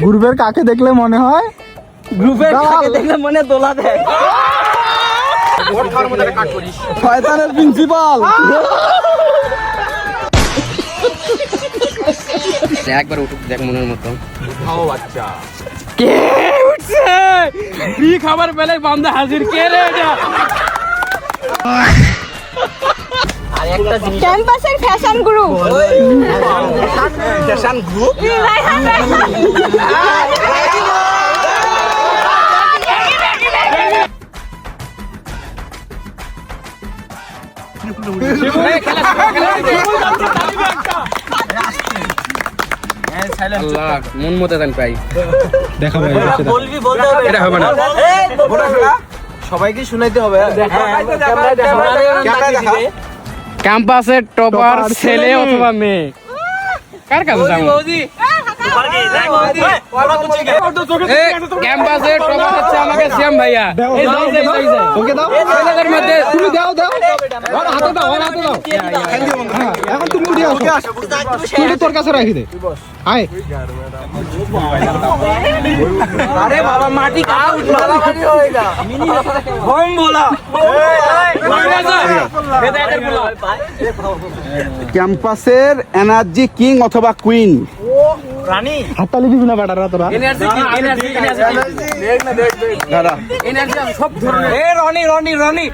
গ্রুপের কাকে দেখলে মনে হয় দোলা দেয় শয়তানের প্রিন্সিপাল। একবার উঠুক দেখ মনের মতো। কে উঠছে ফ্রি খাবার পেলে বান্দা হাজির কে রে এটা ক্যাম্পাসের ফ্যাশন গ্রুপ আল্লাহ মন মতো দেন পাই দেখা ভাই এটা হবে না। সবাইকে শুনাইতে হবে। ক্যাম্পাসের টপার ছেলে অথবা মেয়ে কার কাছে যাবো? ক্যাম্পাসের টপার হচ্ছে আমাকে শ্যাম ভাইয়া। এই যাই ওকে দাও, ছেলেদের মধ্যে তুমি দাও দাও, ওর হাতে দাও, ওর হাতে দাও। হ্যাঁ, এখন তুমি উঠে আসো, তুই তোর কাছে রাখি দে। আয় আরে বাবা মাটি কাটা উঠলো হোম বলা ক্যাম্পাসের এনার্জি কিং অথবা কুইন হাততালি দিবি না বেটারা তোরা। এনার্জি দাদা সব ধরনের এ রনি রনি রনি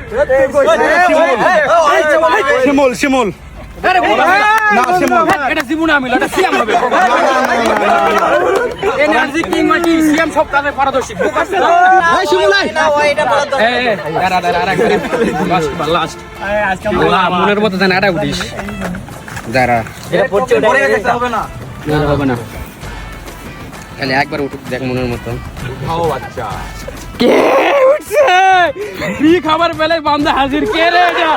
শিমুল শিমুল আরে না শিমুল এটা জীবনে আমি এটা সিএম হবে এনার্জি কিং মাটি সিএম সব কাজে পারদর্শী এই শিমুল আয়। দাঁড়া লাস্ট মনের মতো দেন আটা উঠিস দাঁড়া হবে না হবে না খালি একবার উঠুক দেখ মনের মতো। কে উঠছে ফ্রি খাবার পেলে বান্দা হাজির কে রে এটা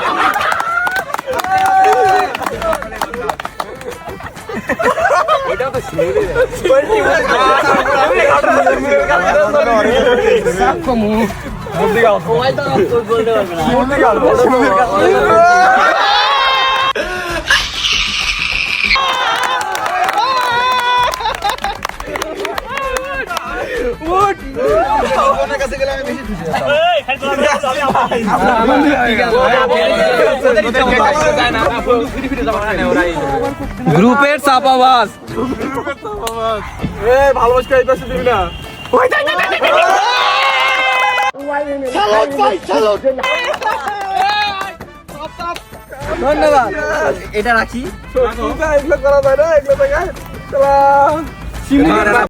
গ্রুপের চাপাবাজ ধন্যবাদ এটা রাখি